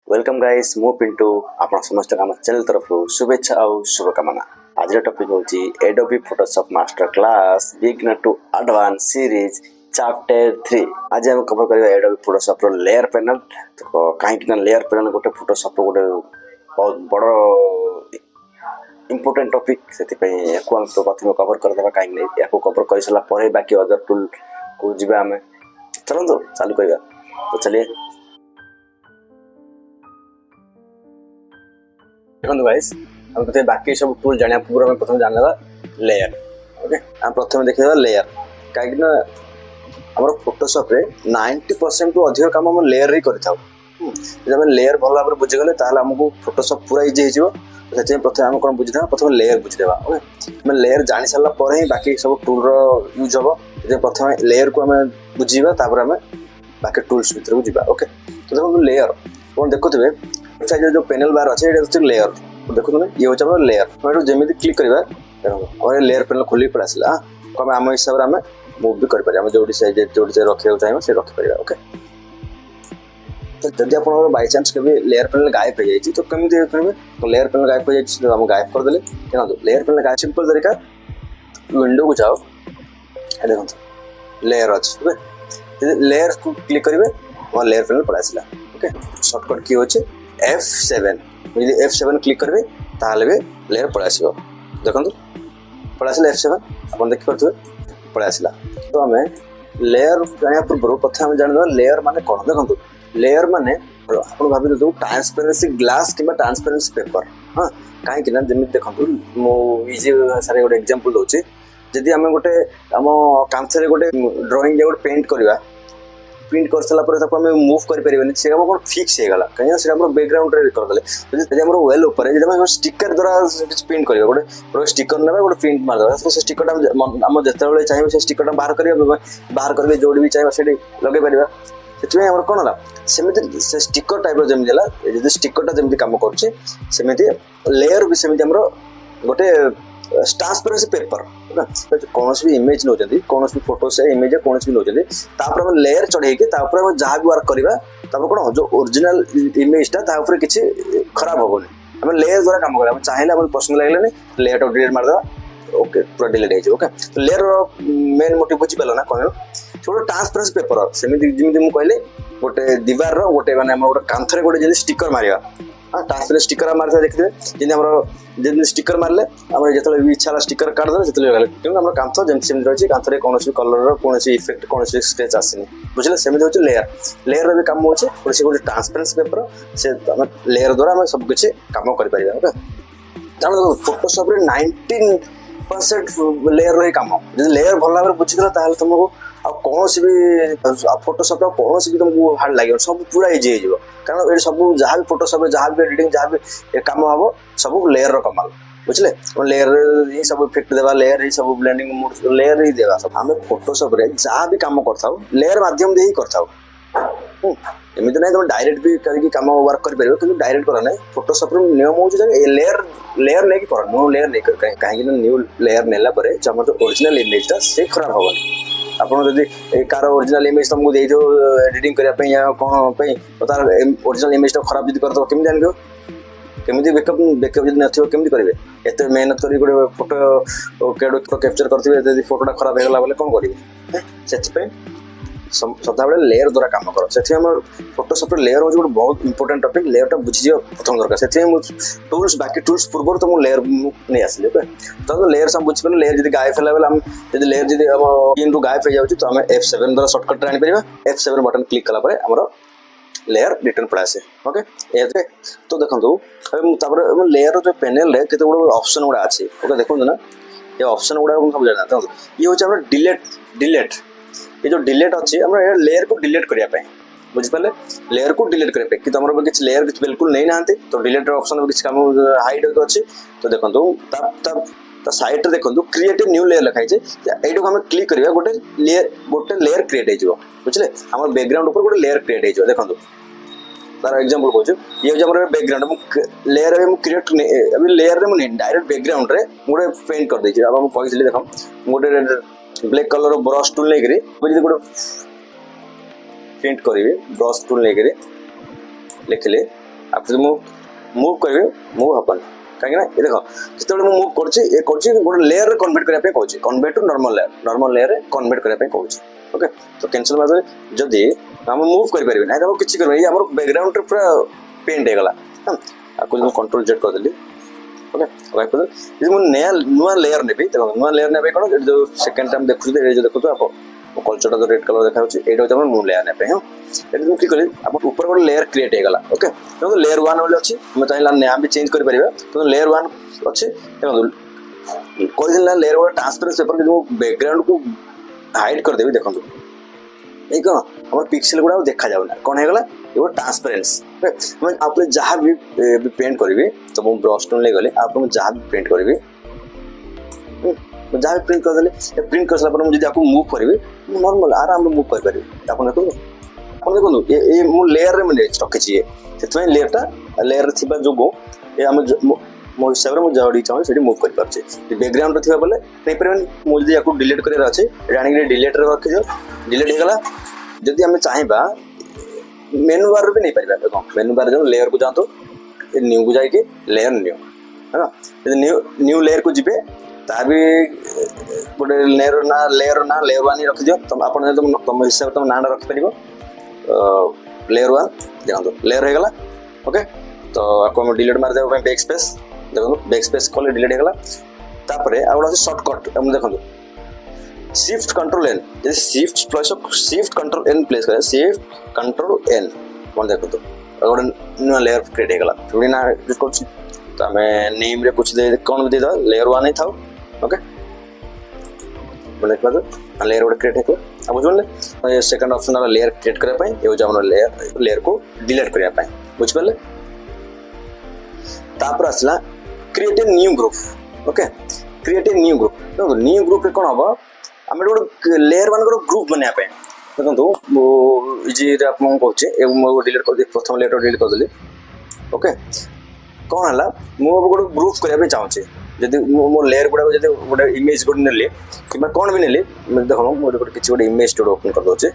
Welcome guys मो पिंटू आपण समस्त काम चैनल तरफ शुभेच्छा और शुभकामना। आज टॉपिक होची Adobe Photoshop master class beginner to advance series chapter 3। आज हम कवर करबा एडोबी फोटोशॉप रो लेयर पैनल। तो काहे कि लेयर पैनल गोटे फोटोशॉप रो गोटे बहुत बड़ इंपोर्टेंट टॉपिक सेति पे एको हम तो प्रथम कवर कर देबा काहे नै एको कवर कर सला परे बाकी अदर टूल को जिबा हमें चलो चालू करबा। तो चलिए देखो गाइस हम प्रथम बाकी सब टूल जानिया पूरा में प्रथम जानलेबा लेयर। ओके हम प्रथम देखिबा लेयर काहे कि हमर फोटोशॉप रे 90% टू अधिक काम हम लेयर रे करथाउ। जब हम लेयर भला पर बुझि गले ताले हमको फोटोशॉप पूरा इजी हे जिवो। सेते प्रथम हम कोन बुझिदा प्रथम लेयर बुझि देबा। ओके हम लेयर जानि साला पर ही बाकी सब टूल रो यूज होबो। जे प्रथम लेयर को हम बुझिबा तापर हम बाकी टूल्स भीतर को जिबा। ओके तो देखो लेयर कोन देखुथिबे जो पैनल बार अच्छे ये लेयर देखो तुम ये होचा हमर लेयर हम जेमिति क्लिक करबा देखो और लेयर पैनल खोली पड़ आसला कम हम हिसाब रे हम मूव भी कर पारे हम जोडी साइज रखे चाहिए से रख पारे। ओके तो जदि आपन बाय चांस कभी लेयर पैनल गायब हो जाई तो केमिति करबे तो लेयर पैनल गायब हो जाई तो हम गायब कर देले देखो लेयर पैनल गायब सिंपल तरीका विंडो को जाओ देखो लेयर अच्छे लेयर को क्लिक करबे और लेयर पैनल पड़ आसला। ओके शॉर्टकट की होचे F7 यदि F7 क्लिक करबे ताले बे लेयर पड़ आसीबो देखंतु पड़ आसीला F7 अपन देख परथु पड़ आसीला। तो हमें लेयर जानिया पूर्व प्रथम हम जानबा लेयर माने कोन देखंतु लेयर माने अपन भाबि दो ट्रांसपेरेंसी ग्लास किबा ट्रांसपेरेंसी पेपर। हां काहे कि ना जमी देखंतु मो इजी सारे गोटे एग्जांपल दोची जदि हमें गोटे हम कांथरे गोटे ड्राइंग गोटे पेंट करबा प्रिंट कर सला पर हम मूव कर परिबनी से हम कोन फिक्स हे गला कहीं से हम बैकग्राउंड रे कर देले जदि हम वेल ऊपर जदि हम स्टिकर द्वारा प्रिंट करबा गोटे स्टिकर लेबा गोटे प्रिंट मार देबा तो से स्टिकर हम जते बेले चाहिए से स्टिकर बाहर करबे जोड़ी भी चाहिए सेठी लगे परिबा सेति हमर कोन होला सेमिति से स्टिकर टाइप रो जेमि देला जदि स्टिकर ता जेमि काम करछे सेमिति लेयर भी सेमिति हमरो गोटे ट्रांसपेरेंसी पेपर कौन भी इमेज नौ कौन भी फोटो से इमेज कौन भी नौ लेयर चढ़े हम जहाँ भी वर्क करवा कौन जो ओरिजिनल इमेज टा किसी खराब हेनी आम लेयर द्वारा कम करें चाहिए पसंद लगे लेयर टाइम डिलीट मारदा ओके पूरा डिलीट हो। तो लेयर मेन मोटिव बुझीपाल ना कह गोटे ट्रांसपेरेंसी पेपर सेमती जमी कहले गोटे दीवार गोटे मैंने गोटे कांथरे गोटे स्टिकर मारिया ट्रांसपेरेंट स्टिकर मारता देखिए जमी स्टिकर मारे जो इच्छा स्टिकर काट दे क्योंकि हम कांथ जमी रही कांथ कौन कलर कौन इफेक्ट कौन स्क्रेच आसनी बुझे सेमती हूँ लेयर लेयर भी कम होचे गोटे ट्रांसपेरेंसी पेपर से लेयर द्वारा सब किसी कम कर ओके जान फोटोशॉप 19% लेयर ही कम लेयर भल भाव बुझीगला तुमको कौन भी फोटोशॉप कौन भी तुमको हार्ड लगे सब पूरा इजी हो कारण ये सब जहाँ भी फोटोशॉप जहाँ भी एडिटिंग जहाँ भी कम हम सब लेयर कमाल बुझले लेयर ही सब इफेक्ट देवा लेयर ही सब ब्लेंडिंग लेयर ही देवा सब हमें फोटोशॉप रे जहाँ भी कम करथाउ लेयर माध्यम दे ही करथाउ एमती ना तुम डायरेक्ट भी करके काम वर्क कर पारे कि डायरेक्ट कर ना फोटोशॉप नियम हो लेयर लेयर नहीं कर न्यू लेयर नहीं कर कहीं न्यू लेयर नेला जो ओरिजिनल इमेज से खराब हेनी आपड़ी कार ओरिजिनल इमेज तुमको दे दो एडिटिंग करने या कौन तार ओरिजिनल इमेज खराब जब करदे केमी जान केमी बेकअप बेकअप जब नथिबो केमी करेंगे एत मेहनत कर गोटे फोटो कैप्चर करते फोटोटा खराब होगा बोले कौन करेंगे से सदा बेले लेयर द्वारा काम कर से फोटोशॉप लेयर हो गोटे बहुत इंपोर्टेंट टॉपिक लेयर बुझीज प्रथम दरकार से टूल्स बाकी टूल्स पूर्व तो लेयर नहीं आसली तो लेयर सब बुझी पारे लेयर जब गायब है बेले जब लेयर जब गायब हो जाए तो आम F7 द्वारा सर्टकट आनी F7 बटन क्लिक कलापर लेयर रिटर्न पड़ा आसे। ओके तो देखो लेयर जो पैनल रे केते गुड ऑप्शन गुड़ा अच्छे ओके देखो ना ये ऑप्शन गुड़ा सब जाना ये हूँ डिलीट ये जो डिलीट अच्छी लेयर को डिलीट करने बुझिपारे लेयर को डिलीट करने कि तुम किसी लेयर बिल्कुल नहीं ना तो डिलीट ऑप्शन किसी कम हाइड अच्छी तो देखो साइड रे देखो क्रिएट न्यू लेयर लिखाई ये हम क्लिक करवा गोटे लेयर क्रिएट हो बुझे आम बैकग्राउंड ऊपर गोटे लेयर क्रिएट हो देखो तार एग्जांपल कहूँ ये हूँ बैकग्राउंड लेयर क्रिएट अभी लेयर रे मुझे डायरेक्ट बैकग्राउंड रे गोटे पेंट कर देछि अब कही देख गोटे ब्लैक कलर ब्रश टूल लेकर गोटे प्रिंट करी ब्रश टूल लेकर लिखले आपको मूव करेंगे मूव हबन कहीं ये देख जिते मूव कर गोटे लेयर कन्वर्ट करने कहूँ convert to normal layer convert करने कहूँ ओके तो कैंसिल मार जदि हम मूव करें ना तो किसी कर बैकग्राउंड पूरा पेंट होगा आपको कंट्रोल जेड करदेली ओके मुझे नुआ लेयर ने नुआ लेयर ने कौन जो सेकेंड टाइम देखुँ जो देखो आप कलचर तो रेड कलर देखा ये न्यू लेयर ने हाँ ये क्लिक कली आप ऊपर गोटे लेयर क्रिएट होगा ओके तो लेयर 1 बोले अच्छी मैं चाहिए नाम भी चेंज कर तो लेयर 1 अच्छी कही लेयर गोटे ट्रांसपेरेंट पेपर बैकग्राउंड को हाइड करदेवी देखो ये कौन हमारे पिक्सेल गुड़ा देखा जाऊना कौन होगा ये ट्रांसपेरेंस आप जहाँ भी पेंट करी तो मुझे ब्रश टूल ले गली आप जहाँ भी पेंट करी जहाँ भी प्रिंट करदे प्रिंट कर सारा मुझे आपको मूव करी नॉर्मल आराम मूव कर देखो ये मो लेयर में रखी से लेयरटा लेयर थी जो ये आम मो हिसाब से मुझे जहाँ चाहिए मूव कर पार्चे बैकग्राउंड थी बोले नहीं पारे मुझे आपको डिलीट कर अच्छे जाणी डिलीट रखी दियो डिलीट होगा जदि आम चाहिए मेनू बार भी नहीं पारे देखो मेनू बार जो लेयर को जातु न्यू को जाकि लेयर न्यू है न्यू लेयर को जी ता भी गोटे लेयर ना लेयर 1 ही रखी दियो तुम आप तुम हिसाब से तुम ना रखिपर लेयर 1 देखो लेयर होगा ओके तो आपको डिलीट मार देव बैक स्पेस देखो बैक स्पेस कले डिलीट होगा तापर आ गोटे शॉर्टकट देखो शिफ्ट कंट्रोल एन जैसे शिफ्ट कंट्रोल एन प्लेस करें शिफ्ट कंट्रोल एन कौन देखो तो गोटे नुआ लेयर क्रिएट होगा थोड़ी ना यूज कर आम नेम रे कुछ दे कौन भी दे लेयर 1 ही था ओके देखा लेयर गोटे क्रिएट हो बुझे सेकंड ऑप्शन है लेयर क्रिएट करने ये हूँ लेयर को डिलीट करने बुझिपारे तापर आसला create a new group okay create a new group रे कौन हम आम गोटे लेयर 1 ग्रुप बनाया देखो इजी आपको कहूँ डिलीट कर प्रथम लेयर डिलीट करदेली ओके कौन है मुझे गोटे ग्रुप करने चाहूँगी जदि मो लेयर गुड़ा जब गोटे इमेज गोटे नेली कि कौन भी नेली देखो मुझे गोटे किसी गोटे इमेज गोटे ओपन कर दौचे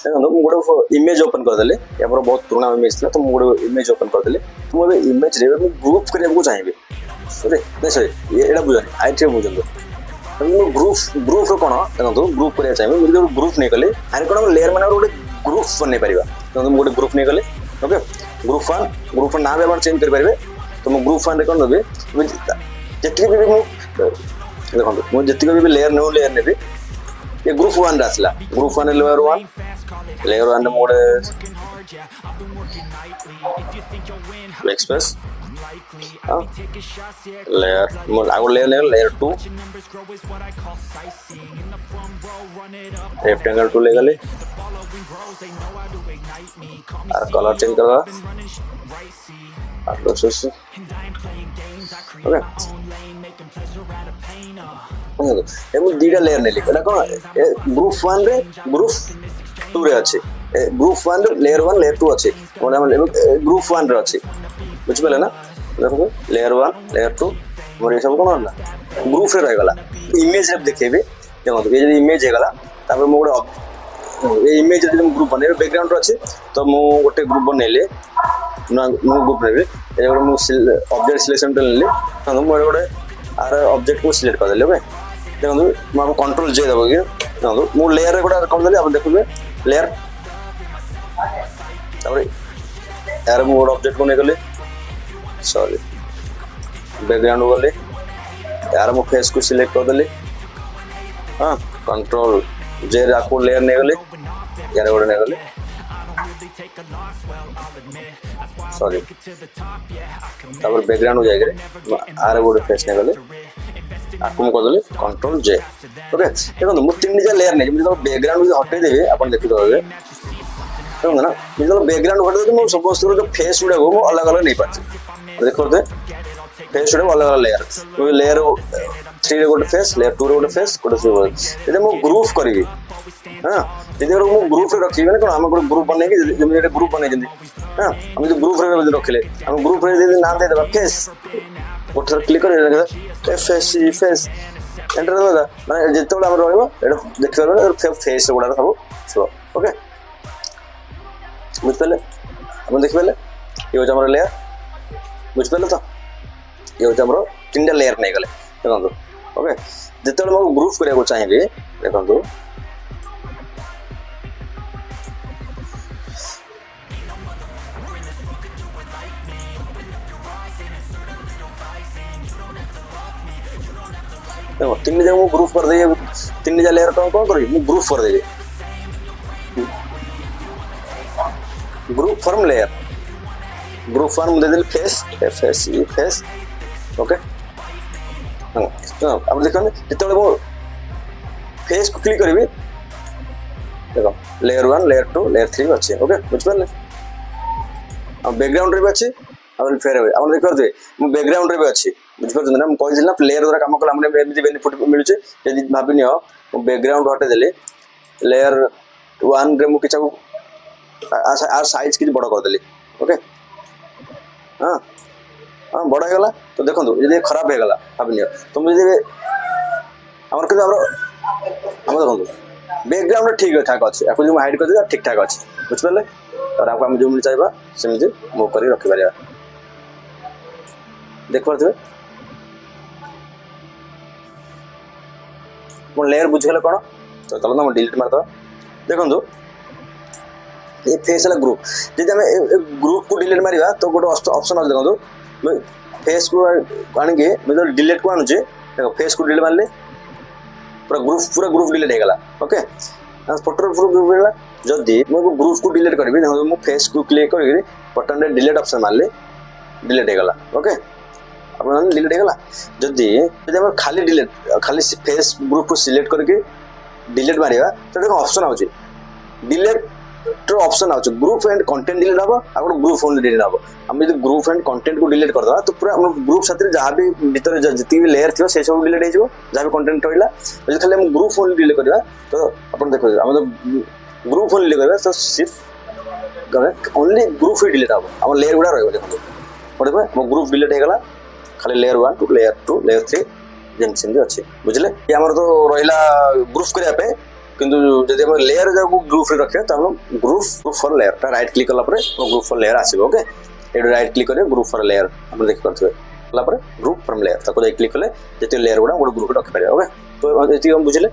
देखो गोटे इमेज ओपन करदेली या बहुत पुराना इमेज था तो मुझे गोटे इमेज ओपन करदेली तो मुझे इमेज रे ग्रुप करने चाहिए सॉरी ये बुझानी आईटी बुझे ग्रुप कौन देखो ग्रुप करने चाहिए मुझे ग्रुप नहीं कले आरे कौन लेयर मान गोटे ग्रुप बन पार देखो गोटे ग्रुप नहीं कले ओके ग्रुप ना भी आप चेंज करेंगे तो मुझे ग्रुप 1 कौन देवी जी देखो मुझे जी भी लेयर न्यू लेयर ने ये ग्रुप 1 आसला ग्रुप 1 लेयर 1 मोड़े एक्सप्रेस लेयर आगो लेयर 2 रेक्टेंगल टूल ले गले और कलर चेंज करवा ओके दीटा लेयर ने लिखा कौन ग्रुप 1 रे ग्रुप 2 रे अच्छे ग्रुप 1 लेयर 1 लेयर 2 अच्छे ग्रुप 1 रे अच्छे बुझिपारे ना देखो लेयर 1 लेयर 2 मोर ये सब कौन ग्रुप रे रहीगला इमेज रे देखेबे देखो ये जब इमेज होगा तापर मो गोटे ये इमेज जब ग्रुप बन बैकग्राउंड अच्छे तो मु गोटे ग्रुप बनइले नो ग्रुप ने ऑब्जेक्ट सिलेक्शन टूल ने मोर गोटे आर ऑब्जेक्ट को सिलेक्ट कर देले ओके देखो मुझे कंट्रोल जे देबो कि देखो मु लेयर रे गोटे कर देले आप देखबे लेयर तापर यार मु गोटे ऑब्जेक्ट को नै गले सॉरी बैकग्राउंड गले यार मो फेस को सिलेक्ट कर देले हां कंट्रोल जे आपको लेयर नै गले यार गोटे नै गले सॉरी तापर बैकग्राउंड जाय करे आर गोटे फेस नै गले आपको मु कर देले कंट्रोल जे ओके देखो मु तीन जे लेयर नै जब बैकग्राउंड हटे देबे अपन देखि दोगे देखो ना जब बैकग्राउंड हटे देबे मु समस्त जो फेस गुडा को अलग अलग नहीं पाछे देखो दे फेस गुडा अलग अलग लेयर लेयर 3 रे गोटे फेस लेयर 2 रे गोटे फेस गोटे जब मु ग्रुप करबी हाँ जदि मु ग्रुप रे रखी माने कोन हम ग्रुप बनै कि जमी ग्रुप बनै जंदी हां हम जो ग्रुप रे रखले हम ग्रुप रे जदि नाम दे देबा फेस गोठर क्लिक कर फेस एंटर दबा माने जेतोला हम रहइबो एटा देखि परबो फेस गुडा सब छो ओके बुझ पले हम देख पले ये हो हमर लेयर बुझ पले तो ये हो हमर तीनटा लेयर नै गले देखंतु ओके जेतोला हम ग्रुप करिया को चाहिबे देखंतु देखो तीन जगह मु ग्रुप कर दे तीन जगह लेयर कौन करी मु ग्रुप कर दे group from layer group from दे दे फेस ओके अब देखो जिते मु फेस को क्लिक करी देखो लेयर 1 लेयर 2 लेयर 3 अच्छे ओके बुझ पाले अब बैकग्राउंड रे भी अच्छे अब फेर अब देख करते मु बैकग्राउंड रे भी अच्छे बुझ पाछन ना मु कहि दिला लेयर द्वारा काम कला हमने एमती बेनिफिट मिलु छे यदि भाबिनी हो मु बैकग्राउंड हटे देले लेयर 1 रे मु किछा आ साइज किछ बड़ कर देले ओके हां हां बड़ हो गला तो देखंतु यदि खराब हो गला भाबिनी तो मु यदि हमर के हम देखंतु बैकग्राउंड ठीक ठाक अच्छे आपको जो हाइड कर दिया ठीक ठाक अच्छे बुझ पाले और आपको हम जो मिल चाहिए सेमती मूव कर रखि पारिया देख पारथि मो लेयर बुझेले कोन तो चलो ना डिलीट मार दो देखंतु ये फेस वाला ग्रुप जदि हम ग्रुप को डिलीट मारिबा तो गोटे ऑप्शन अछि देखंतु फेस को आन के मैं डिलीट को आनुचे देखो फेस को डिलीट मारले पूरा ग्रुप डिलीट हो गला ओके फोटो ग्रुप डिलीट जदि मो ग्रुप को डिलीट करबी मो फेस को क्लिक करके बटन रे डिलीट ऑप्शन मारले डिलीट हो गला ओके अपन डिलीट हो गला जदि हम खाली डिलीट खाली फेस ग्रुप को सिलेक्ट करके डिलीट मारिबा तो देखो ऑप्शन आउची डिलीट तो ऑप्शन आउची ग्रुप एंड कंटेंट डिलीट हबो आ ग्रुप ओनली डिलीट हबो हम यदि ग्रुप एंड कंटेंट को डिलीट कर दवा तो पूरा हम ग्रुप साथ जहाँ भी भीतर जति भी लेयर थियो से सब डिलीट हो जिवो जहाँ भी कंटेंट रहिला यदि खाली हम ग्रुप ओनली डिलीट करबा तो अपन देखो हम ग्रुप ओनली करबा तो सिर्फ ओनली ग्रुप ही डिलीट हबो हम लेयर गुडा रहबो देखो पड़बा हम ग्रुप डिलीट हो गला खाली लेयर 1 टू लेयर 2 लेयर 3 जेम सेंदी अछि बुझले ये हमर तो रहिला ग्रुप करिया पे किंतु जदि हम लेयर जाको ग्रुप रे रखे त हम ग्रुप फॉर लेयर ता राइट क्लिक कला पर ग्रुप फॉर लेयर आसीबो ओके एडो राइट क्लिक करे ग्रुप फॉर लेयर हम देख परथबे कला पर ग्रुप फ्रॉम लेयर ताको क्लिक कले जति लेयर गुडा ग्रुप रख पारे ओके तो एति हम बुझले।